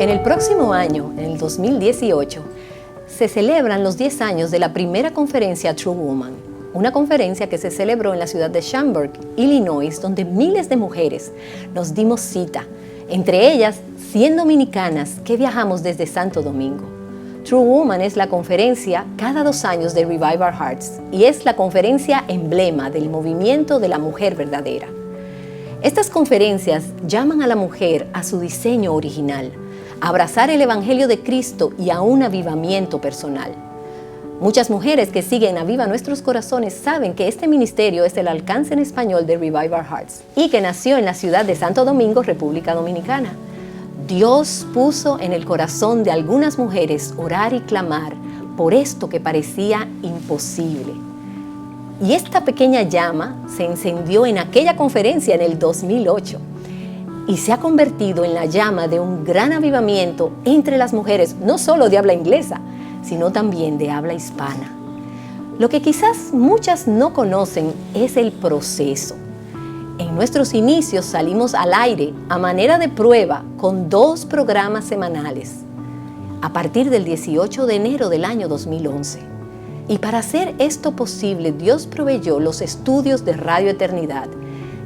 En el próximo año, en el 2018, se celebran los 10 años de la primera conferencia True Woman, una conferencia que se celebró en la ciudad de Schaumburg, Illinois, donde miles de mujeres nos dimos cita, entre ellas 100 dominicanas que viajamos desde Santo Domingo. True Woman es la conferencia cada 2 años de Revive Our Hearts y es la conferencia emblema del movimiento de la mujer verdadera. Estas conferencias llaman a la mujer a su diseño original, a abrazar el Evangelio de Cristo y a un avivamiento personal. Muchas mujeres que siguen Aviva Nuestros Corazones saben que este ministerio es el alcance en español de Revive Our Hearts y que nació en la ciudad de Santo Domingo, República Dominicana. Dios puso en el corazón de algunas mujeres orar y clamar por esto que parecía imposible. Y esta pequeña llama se encendió en aquella conferencia en el 2008 y se ha convertido en la llama de un gran avivamiento entre las mujeres, no solo de habla inglesa, sino también de habla hispana. Lo que quizás muchas no conocen es el proceso. En nuestros inicios salimos al aire a manera de prueba con 2 programas semanales, a partir del 18 de enero del año 2011. Y para hacer esto posible, Dios proveyó los estudios de Radio Eternidad,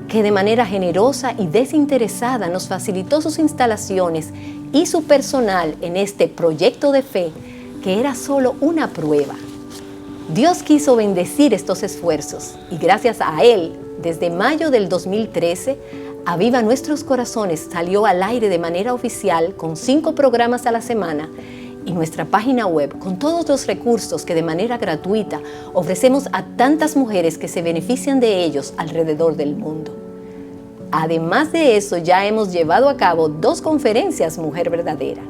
que de manera generosa y desinteresada nos facilitó sus instalaciones y su personal en este proyecto de fe, que era solo una prueba. Dios quiso bendecir estos esfuerzos y gracias a Él, desde mayo del 2013, Aviva Nuestros Corazones salió al aire de manera oficial con 5 programas a la semana y nuestra página web con todos los recursos que de manera gratuita ofrecemos a tantas mujeres que se benefician de ellos alrededor del mundo. Además de eso, ya hemos llevado a cabo 2 conferencias Mujer Verdadera.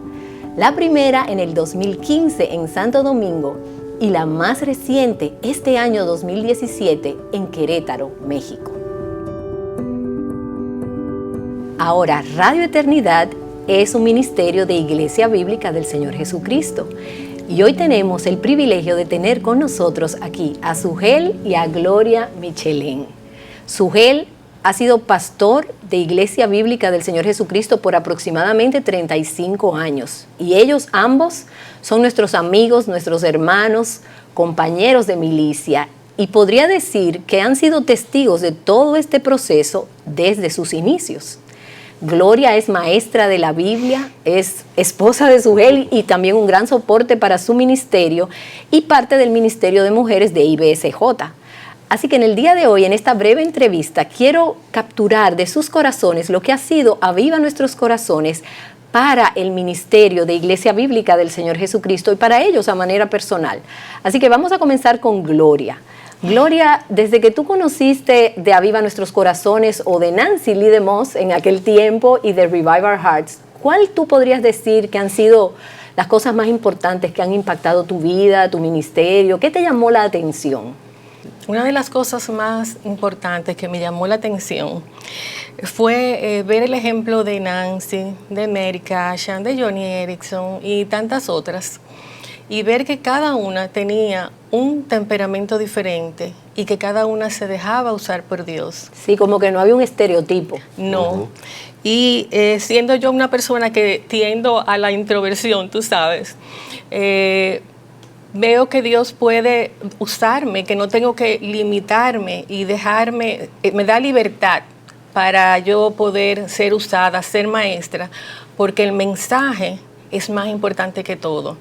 La primera en el 2015 en Santo Domingo y la más reciente este año 2017 en Querétaro, México. Ahora, Radio Eternidad es un ministerio de Iglesia Bíblica del Señor Jesucristo. Y hoy tenemos el privilegio de tener con nosotros aquí a Sugel y a Gloria Michelén. Sugel ha sido pastor de Iglesia Bíblica del Señor Jesucristo por aproximadamente 35 años. Y ellos ambos son nuestros amigos, nuestros hermanos, compañeros de milicia. Y podría decir que han sido testigos de todo este proceso desde sus inicios. Gloria es maestra de la Biblia, es esposa de Sugel y también un gran soporte para su ministerio y parte del Ministerio de Mujeres de IBSJ. Así que en el día de hoy, en esta breve entrevista, quiero capturar de sus corazones lo que ha sido Aviva Nuestros Corazones para el ministerio de Iglesia Bíblica del Señor Jesucristo y para ellos a manera personal. Así que vamos a comenzar con Gloria. Gloria, desde que tú conociste de Aviva Nuestros Corazones o de Nancy Lee DeMoss en aquel tiempo y de Revive Our Hearts, ¿cuál tú podrías decir que han sido las cosas más importantes que han impactado tu vida, tu ministerio? ¿Qué te llamó la atención? Una de las cosas más importantes que me llamó la atención fue ver el ejemplo de Nancy, de Mary Cashan, de Johnny Erickson y tantas otras, y ver que cada una tenía un temperamento diferente y que cada una se dejaba usar por Dios. Sí, como que no había un estereotipo. No. Y siendo yo una persona que tiendo a la introversión, tú sabes, veo que Dios puede usarme, que no tengo que limitarme y dejarme, me da libertad para yo poder ser usada, ser maestra, porque el mensaje es más importante que todo.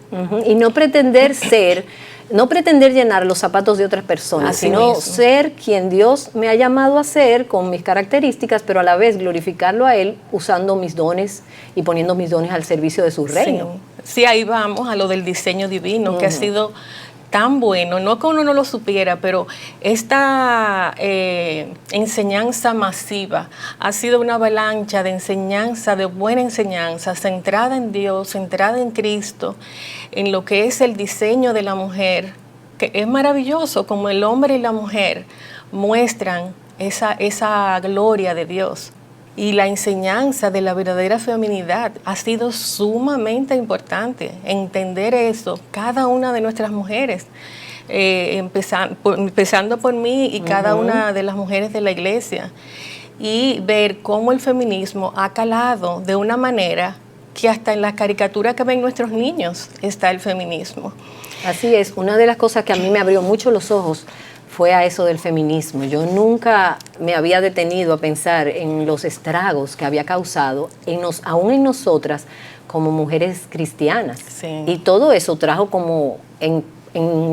Y no pretender llenar los zapatos de otras personas, Así sino mismo. ser quien Dios me ha llamado a ser con mis características, pero a la vez glorificarlo a Él usando mis dones y poniendo mis dones al servicio de su reino. Sí, ahí vamos a lo del diseño divino, que ha sido tan bueno, no que uno no lo supiera, pero esta enseñanza masiva ha sido una avalancha de enseñanza, de buena enseñanza, centrada en Dios, centrada en Cristo, en lo que es el diseño de la mujer, que es maravilloso, como el hombre y la mujer muestran esa gloria de Dios. Y la enseñanza de la verdadera feminidad ha sido sumamente importante. Entender eso, cada una de nuestras mujeres, empezando por mí y cada una de las mujeres de la iglesia. Y ver cómo el feminismo ha calado de una manera que hasta en la caricatura que ven nuestros niños está el feminismo. Así es, una de las cosas que a mí me abrió mucho los ojos fue a eso del feminismo. Yo nunca me había detenido a pensar en los estragos que había causado, aún en nosotras, como mujeres cristianas. Sí. Y todo eso trajo como en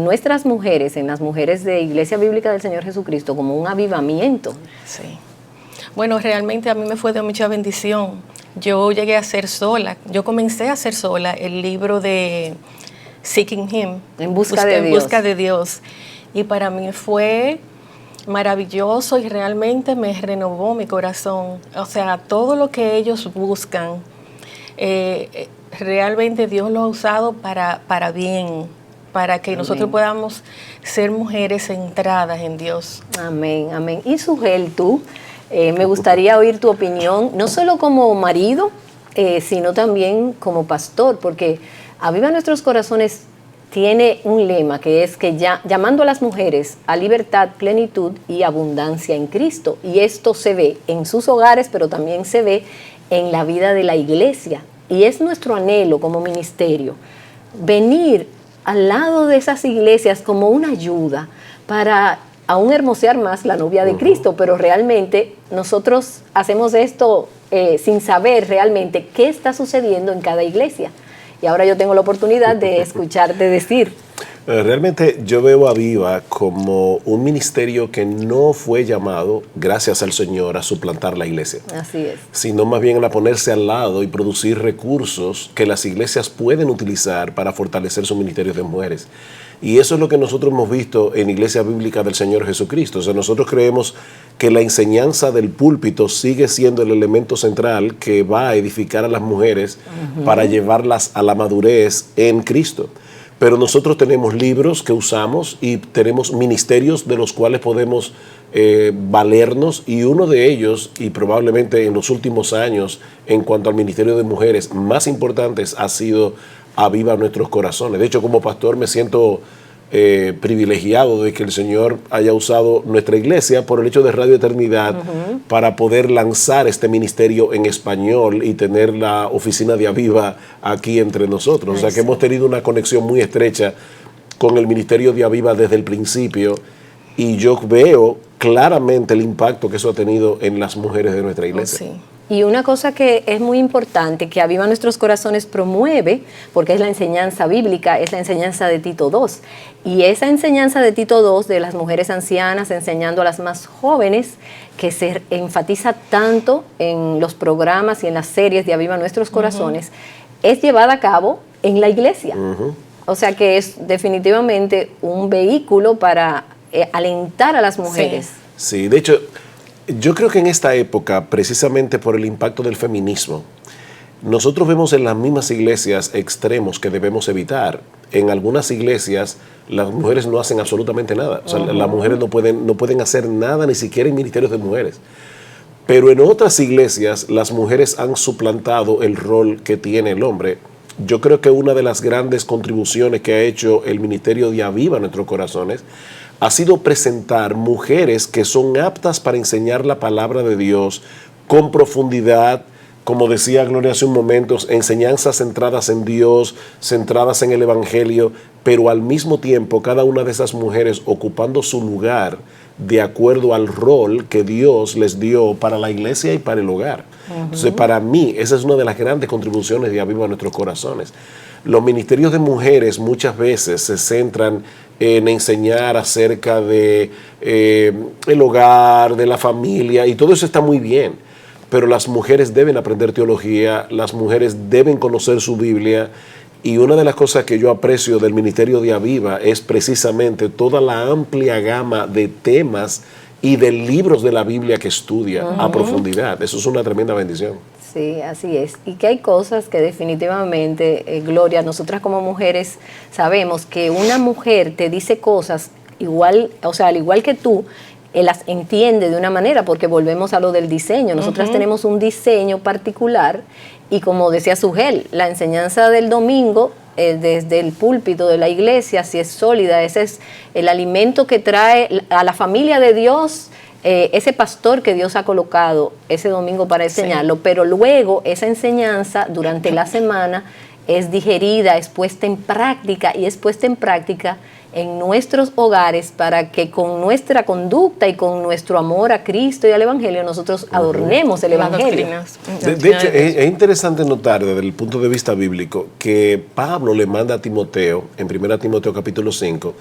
nuestras mujeres, en las mujeres de Iglesia Bíblica del Señor Jesucristo, como un avivamiento. Sí. Bueno, realmente a mí me fue de mucha bendición. Yo llegué a hacer sola, yo comencé a hacer sola el libro de Seeking Him, En busca de Dios. Y para mí fue maravilloso y realmente me renovó mi corazón. O sea, todo lo que ellos buscan, realmente Dios lo ha usado para bien, para que nosotros podamos ser mujeres centradas en Dios. Amén, amén. Y Sugel, tú, me gustaría oír tu opinión, no solo como marido, sino también como pastor, porque Aviva Nuestros Corazones tiene un lema que es que llamando a las mujeres a libertad, plenitud y abundancia en Cristo. Y esto se ve en sus hogares, pero también se ve en la vida de la iglesia. Y es nuestro anhelo como ministerio venir al lado de esas iglesias como una ayuda para aún hermosear más la novia de Cristo, pero realmente nosotros hacemos esto sin saber realmente qué está sucediendo en cada iglesia. Y ahora yo tengo la oportunidad de escucharte decir. Realmente yo veo a Aviva como un ministerio que no fue llamado, gracias al Señor, a suplantar la iglesia. Así es. Sino más bien a ponerse al lado y producir recursos que las iglesias pueden utilizar para fortalecer sus ministerios de mujeres. Y eso es lo que nosotros hemos visto en Iglesia Bíblica del Señor Jesucristo. O sea, nosotros creemos que la enseñanza del púlpito sigue siendo el elemento central que va a edificar a las mujeres para llevarlas a la madurez en Cristo. Pero nosotros tenemos libros que usamos y tenemos ministerios de los cuales podemos valernos, y uno de ellos, y probablemente en los últimos años, en cuanto al ministerio de mujeres más importantes, ha sido Aviva Nuestros Corazones. De hecho, como pastor me siento privilegiado de que el Señor haya usado nuestra iglesia por el hecho de Radio Eternidad para poder lanzar este ministerio en español y tener la oficina de Aviva aquí entre nosotros. O sea que hemos tenido una conexión muy estrecha con el ministerio de Aviva desde el principio, y yo veo claramente el impacto que eso ha tenido en las mujeres de nuestra iglesia. Oh, sí. Y una cosa que es muy importante, que Aviva Nuestros Corazones promueve, porque es la enseñanza bíblica, es la enseñanza de Tito II. Y esa enseñanza de Tito II, de las mujeres ancianas, enseñando a las más jóvenes, que se enfatiza tanto en los programas y en las series de Aviva Nuestros Corazones, es llevada a cabo en la iglesia. O sea que es definitivamente un vehículo para alentar a las mujeres. Sí, de hecho, yo creo que en esta época, precisamente por el impacto del feminismo, nosotros vemos en las mismas iglesias extremos que debemos evitar. En algunas iglesias las mujeres no hacen absolutamente nada. O sea, las mujeres no pueden hacer nada, ni siquiera en ministerios de mujeres. Pero en otras iglesias las mujeres han suplantado el rol que tiene el hombre. Yo creo que una de las grandes contribuciones que ha hecho el ministerio de Aviva Nuestros Corazones ha sido presentar mujeres que son aptas para enseñar la palabra de Dios con profundidad, como decía Gloria hace un momento, enseñanzas centradas en Dios, centradas en el Evangelio, pero al mismo tiempo cada una de esas mujeres ocupando su lugar de acuerdo al rol que Dios les dio para la iglesia y para el hogar. Entonces, para mí, esa es una de las grandes contribuciones de Aviva Nuestros Corazones. Los ministerios de mujeres muchas veces se centran en enseñar acerca de el hogar, de la familia, y todo eso está muy bien, pero las mujeres deben aprender teología, las mujeres deben conocer su Biblia, y una de las cosas que yo aprecio del ministerio de Aviva es precisamente toda la amplia gama de temas y de libros de la Biblia que estudia a profundidad. Eso es una tremenda bendición. Sí, así es. Y que hay cosas que definitivamente, Gloria, nosotras como mujeres sabemos que una mujer te dice cosas igual, o sea, al igual que tú, las entiende de una manera, porque volvemos a lo del diseño. Nosotras tenemos un diseño particular, y como decía Sugel, la enseñanza del domingo, desde el púlpito de la iglesia, si es sólida, ese es el alimento que trae a la familia de Dios, ese pastor que Dios ha colocado ese domingo para enseñarlo, pero luego esa enseñanza durante la semana es digerida, es puesta en práctica y es puesta en práctica en nuestros hogares para que con nuestra conducta y con nuestro amor a Cristo y al Evangelio nosotros adornemos el Evangelio. De hecho, es interesante notar desde el punto de vista bíblico que Pablo le manda a Timoteo, en 1 Timoteo capítulo 5,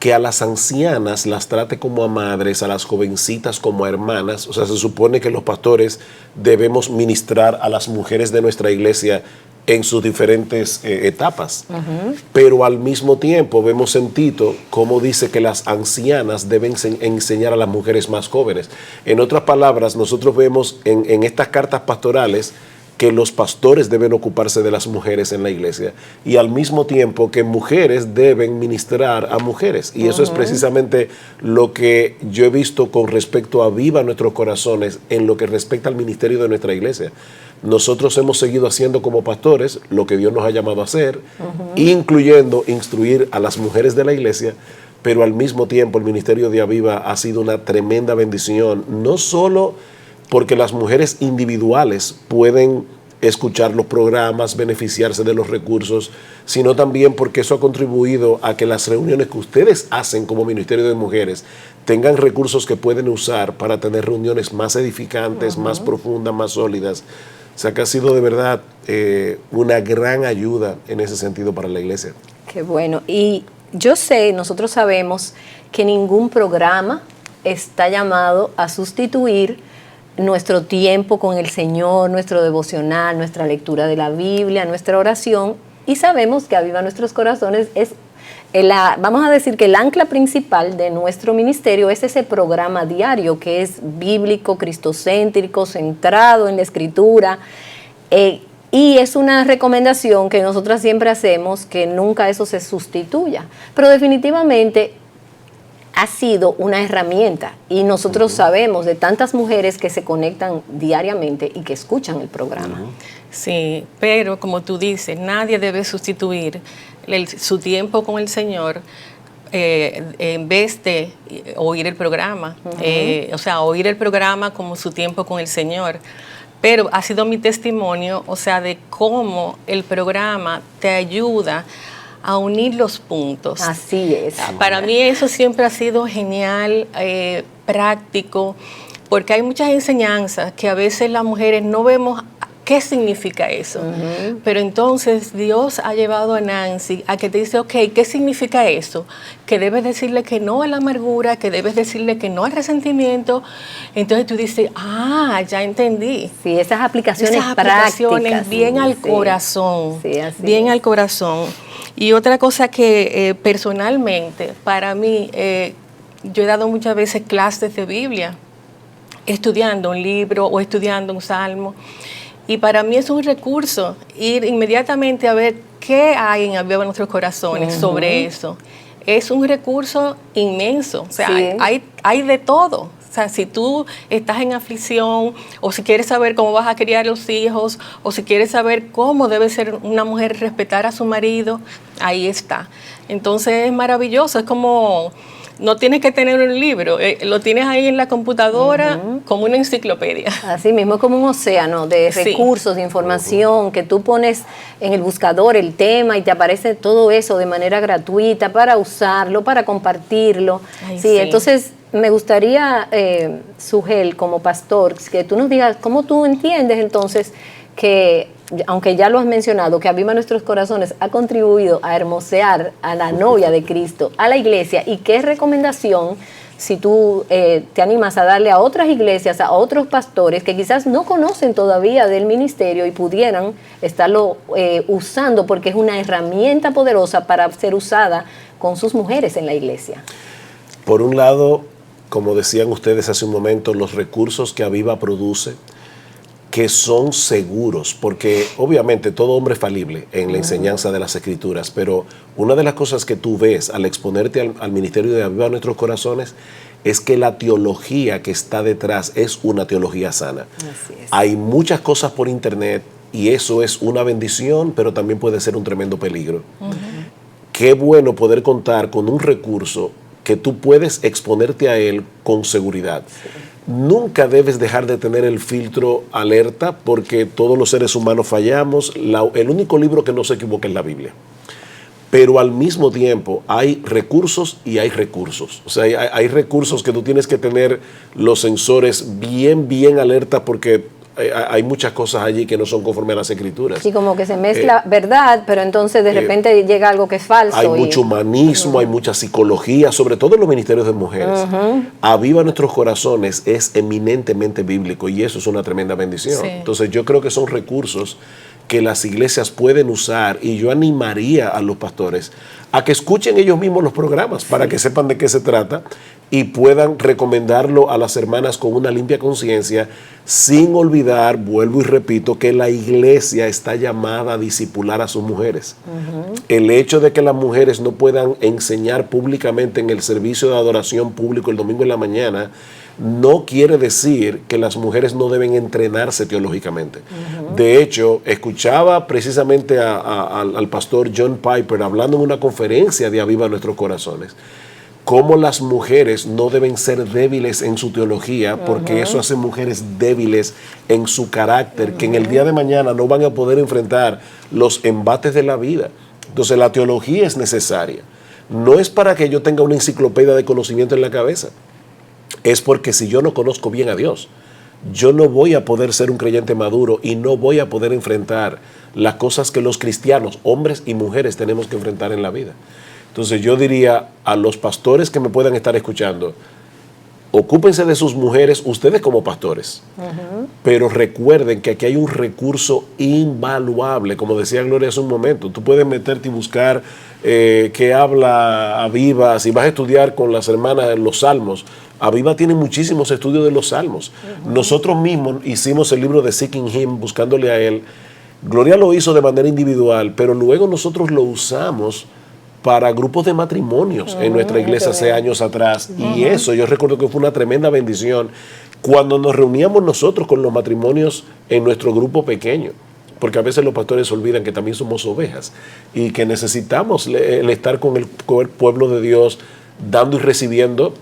que a las ancianas las trate como a madres, a las jovencitas como a hermanas. O sea, se supone que los pastores debemos ministrar a las mujeres de nuestra iglesia en sus diferentes etapas. Pero al mismo tiempo vemos en Tito cómo dice que las ancianas deben enseñar a las mujeres más jóvenes. En otras palabras, nosotros vemos en estas cartas pastorales que los pastores deben ocuparse de las mujeres en la iglesia y al mismo tiempo que mujeres deben ministrar a mujeres. Y eso es precisamente lo que yo he visto con respecto a Viva Nuestros Corazones en lo que respecta al ministerio de nuestra iglesia. Nosotros hemos seguido haciendo como pastores lo que Dios nos ha llamado a hacer, incluyendo instruir a las mujeres de la iglesia, pero al mismo tiempo el ministerio de Aviva ha sido una tremenda bendición, no solo porque las mujeres individuales pueden escuchar los programas, beneficiarse de los recursos, sino también porque eso ha contribuido a que las reuniones que ustedes hacen como Ministerio de Mujeres tengan recursos que pueden usar para tener reuniones más edificantes, más profundas, más sólidas. O sea que ha sido de verdad una gran ayuda en ese sentido para la iglesia. Qué bueno. Y yo sé, nosotros sabemos que ningún programa está llamado a sustituir nuestro tiempo con el Señor, nuestro devocional, nuestra lectura de la Biblia, nuestra oración, y sabemos que Aviva Nuestros Corazones es, vamos a decir que el ancla principal de nuestro ministerio es ese programa diario que es bíblico, cristocéntrico, centrado en la Escritura, y es una recomendación que nosotras siempre hacemos, que nunca eso se sustituya, pero definitivamente ha sido una herramienta y nosotros sabemos de tantas mujeres que se conectan diariamente y que escuchan el programa. Sí, pero como tú dices, nadie debe sustituir su tiempo con el Señor en vez de oír el programa. O sea, oír el programa como su tiempo con el Señor. Pero ha sido mi testimonio, o sea, de cómo el programa te ayuda a unir los puntos. Así es. Para mí eso siempre ha sido genial, práctico, porque hay muchas enseñanzas que a veces las mujeres no vemos qué significa eso. Pero entonces Dios ha llevado a Nancy a que te dice, ok, ¿qué significa eso? Que debes decirle que no a la amargura, que debes decirle que no al resentimiento. Entonces tú dices, ya entendí. Sí, esas aplicaciones prácticas. Bien al corazón. Sí, así bien al corazón. Y otra cosa que personalmente, para mí, yo he dado muchas veces clases de Biblia, estudiando un libro o estudiando un salmo. Y para mí es un recurso ir inmediatamente a ver qué hay en Aviva Nuestros Corazones sobre eso. Es un recurso inmenso, o sea, hay de todo. O sea, si tú estás en aflicción, o si quieres saber cómo vas a criar los hijos, o si quieres saber cómo debe ser una mujer respetar a su marido, ahí está. Entonces es maravilloso, es como, no tienes que tener un libro, lo tienes ahí en la computadora como una enciclopedia. Así mismo, como un océano de recursos, de información, que tú pones en el buscador el tema y te aparece todo eso de manera gratuita para usarlo, para compartirlo. Entonces me gustaría, Sugel, como pastor, que tú nos digas cómo tú entiendes entonces que, aunque ya lo has mencionado, que Aviva Nuestros Corazones ha contribuido a hermosear a la novia de Cristo, a la iglesia, y qué recomendación, si tú te animas a darle a otras iglesias, a otros pastores que quizás no conocen todavía del ministerio y pudieran estarlo usando, porque es una herramienta poderosa para ser usada con sus mujeres en la iglesia. Por un lado, como decían ustedes hace un momento, los recursos que Aviva produce, que son seguros, porque obviamente todo hombre es falible en la enseñanza de las Escrituras, pero una de las cosas que tú ves al exponerte al ministerio de Aviva Nuestros Corazones es que la teología que está detrás es una teología sana. Así es. Hay muchas cosas por internet y eso es una bendición, pero también puede ser un tremendo peligro. Qué bueno poder contar con un recurso que tú puedes exponerte a él con seguridad. Sí. Nunca debes dejar de tener el filtro alerta, porque todos los seres humanos fallamos. El único libro que no se equivoca es la Biblia. Pero al mismo tiempo hay recursos y hay recursos. O sea, hay recursos que tú tienes que tener los sensores bien alerta, porque hay muchas cosas allí que no son conforme a las escrituras. Sí, como que se mezcla verdad, pero entonces de repente llega algo que es falso. Hay mucho humanismo, hay mucha psicología, sobre todo en los ministerios de mujeres. Aviva Nuestros Corazones es eminentemente bíblico, y eso es una tremenda bendición. Sí. Entonces yo creo que son recursos que las iglesias pueden usar, y yo animaría a los pastores a que escuchen ellos mismos los programas para que sepan de qué se trata y puedan recomendarlo a las hermanas con una limpia conciencia, sin olvidar, vuelvo y repito, que la iglesia está llamada a discipular a sus mujeres. El hecho de que las mujeres no puedan enseñar públicamente en el servicio de adoración público el domingo en la mañana no quiere decir que las mujeres no deben entrenarse teológicamente. De hecho, escuchaba precisamente al pastor John Piper hablando en una conferencia de Aviva Nuestros Corazones, cómo las mujeres no deben ser débiles en su teología, porque eso hace mujeres débiles en su carácter, que en el día de mañana no van a poder enfrentar los embates de la vida. Entonces la teología es necesaria. No es para que yo tenga una enciclopedia de conocimiento en la cabeza. Es porque si yo no conozco bien a Dios, yo no voy a poder ser un creyente maduro y no voy a poder enfrentar las cosas que los cristianos, hombres y mujeres, tenemos que enfrentar en la vida. Entonces yo diría a los pastores que me puedan estar escuchando, ocúpense de sus mujeres ustedes como pastores, pero recuerden que aquí hay un recurso invaluable. Como decía Gloria hace un momento, tú puedes meterte y buscar qué habla Aviva. Si vas a estudiar con las hermanas en los Salmos, Aviva tiene muchísimos estudios de los Salmos. Nosotros mismos hicimos el libro de Seeking Him, buscándole a Él. Gloria lo hizo de manera individual, pero luego nosotros lo usamos para grupos de matrimonios en nuestra iglesia hace años atrás. Y eso yo recuerdo que fue una tremenda bendición cuando nos reuníamos nosotros con los matrimonios en nuestro grupo pequeño. Porque a veces los pastores olvidan que también somos ovejas y que necesitamos el estar con el pueblo de Dios, dando y recibiendo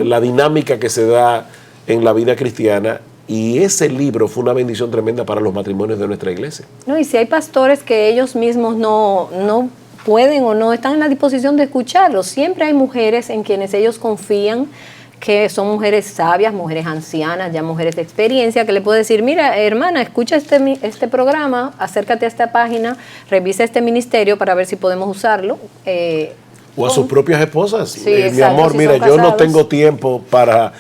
la dinámica que se da en la vida cristiana. Y ese libro fue una bendición tremenda para los matrimonios de nuestra iglesia. No, y si hay pastores que ellos mismos no pueden o no están en la disposición de escucharlo, siempre hay mujeres en quienes ellos confían, que son mujeres sabias, mujeres ancianas, ya mujeres de experiencia, que le puede decir, mira, hermana, escucha este programa, acércate a esta página, revisa este ministerio para ver si podemos usarlo. O a sus propias esposas. Sí, mi amor, si mira, yo no tengo tiempo para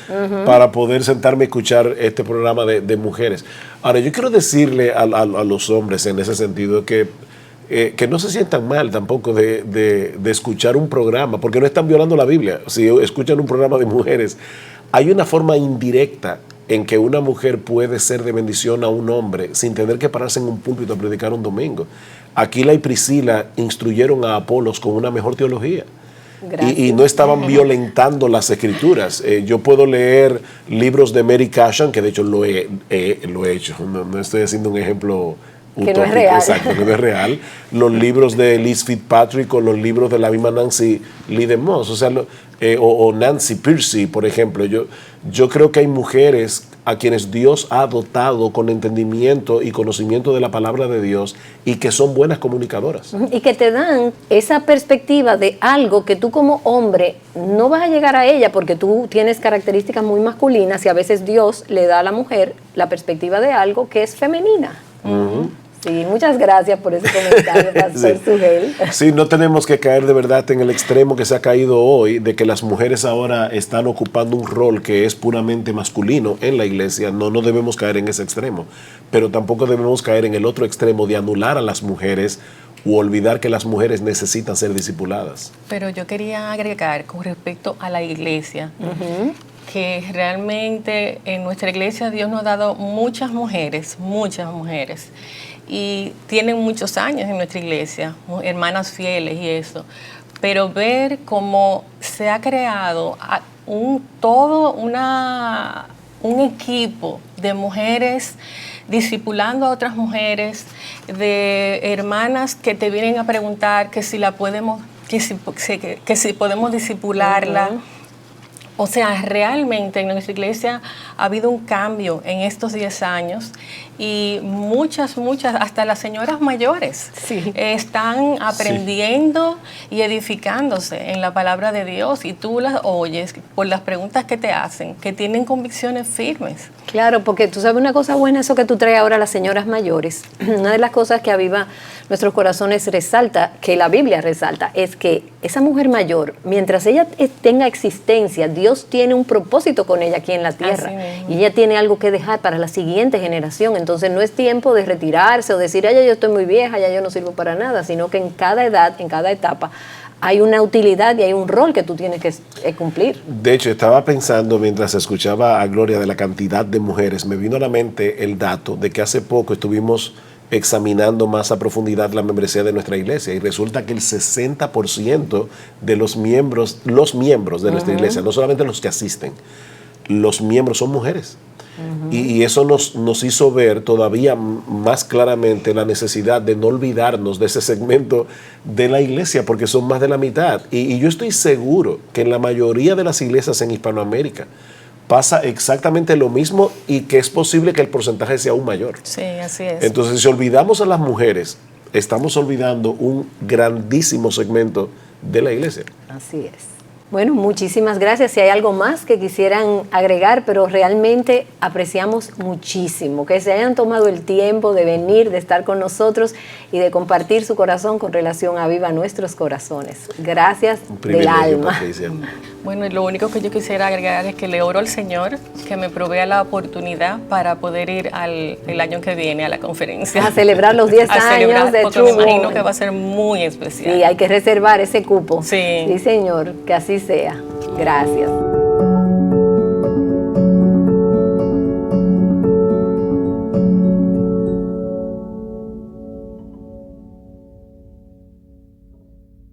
poder sentarme a escuchar este programa de mujeres. Ahora, yo quiero decirle a los hombres en ese sentido que no se sientan mal tampoco de escuchar un programa, porque no están violando la Biblia. Si escuchan un programa de mujeres, hay una forma indirecta en que una mujer puede ser de bendición a un hombre sin tener que pararse en un púlpito a predicar un domingo. Aquila y Priscila instruyeron a Apolos con una mejor teología. Y no estaban violentando las escrituras. Yo puedo leer libros de Mary Cashan, que de hecho lo he hecho, no estoy haciendo un ejemplo que no es real. Exacto, que no es real. Los libros de Liz Fitzpatrick o los libros de la misma Nancy Lee DeMoss, o Nancy Pearcey, por ejemplo. Yo creo que hay mujeres a quienes Dios ha dotado con entendimiento y conocimiento de la palabra de Dios y que son buenas comunicadoras. Y que te dan esa perspectiva de algo que tú como hombre no vas a llegar a ella porque tú tienes características muy masculinas, y a veces Dios le da a la mujer la perspectiva de algo que es femenina. Sí, muchas gracias por ese comentario, Pastor Sugel. Sí, no tenemos que caer de verdad en el extremo que se ha caído hoy, de que las mujeres ahora están ocupando un rol que es puramente masculino en la iglesia. No debemos caer en ese extremo, pero tampoco debemos caer en el otro extremo de anular a las mujeres u olvidar que las mujeres necesitan ser discipuladas. Pero yo quería agregar con respecto a la iglesia, que realmente en nuestra iglesia Dios nos ha dado muchas mujeres, y tienen muchos años en nuestra iglesia, hermanas fieles y eso, pero ver cómo se ha creado un equipo de mujeres discipulando a otras mujeres, de hermanas que te vienen a preguntar que si la podemos que si podemos discipularla. O sea, realmente en nuestra iglesia ha habido un cambio en estos 10 años y muchas, hasta las señoras mayores están aprendiendo y edificándose en la palabra de Dios, y tú las oyes por las preguntas que te hacen, que tienen convicciones firmes. Claro, porque tú sabes una cosa buena, eso que tú traes ahora a las señoras mayores. Una de las cosas que aviva nuestros corazones resalta, que la Biblia resalta, es que esa mujer mayor, mientras ella tenga existencia, Dios tiene un propósito con ella aquí en la tierra. Y ella tiene algo que dejar para la siguiente generación. Entonces no es tiempo de retirarse o decir, ay, ya yo estoy muy vieja, ya yo no sirvo para nada, sino que en cada edad, en cada etapa, hay una utilidad y hay un rol que tú tienes que cumplir. De hecho, estaba pensando mientras escuchaba a Gloria de la cantidad de mujeres, me vino a la mente el dato de que hace poco estuvimos examinando más a profundidad la membresía de nuestra iglesia, y resulta que el 60% de los miembros de nuestra iglesia, no solamente los que asisten, los miembros son mujeres. Y eso nos hizo ver todavía más claramente la necesidad de no olvidarnos de ese segmento de la iglesia, porque son más de la mitad. Y yo estoy seguro que en la mayoría de las iglesias en Hispanoamérica pasa exactamente lo mismo, y que es posible que el porcentaje sea aún mayor. Sí, así es. Entonces, si olvidamos a las mujeres, estamos olvidando un grandísimo segmento de la iglesia. Así es. Bueno, muchísimas gracias. Si hay algo más que quisieran agregar, pero realmente apreciamos muchísimo que se hayan tomado el tiempo de venir, de estar con nosotros y de compartir su corazón con relación a Aviva Nuestros Corazones. Gracias del alma. Patricia. Bueno, y lo único que yo quisiera agregar es que le oro al Señor que me provea la oportunidad para poder ir el año que viene a la conferencia. A celebrar los 10 años de True Woman. Me imagino que va a ser muy especial. Sí, hay que reservar ese cupo. Sí. Sí, señor, que así sea. Gracias.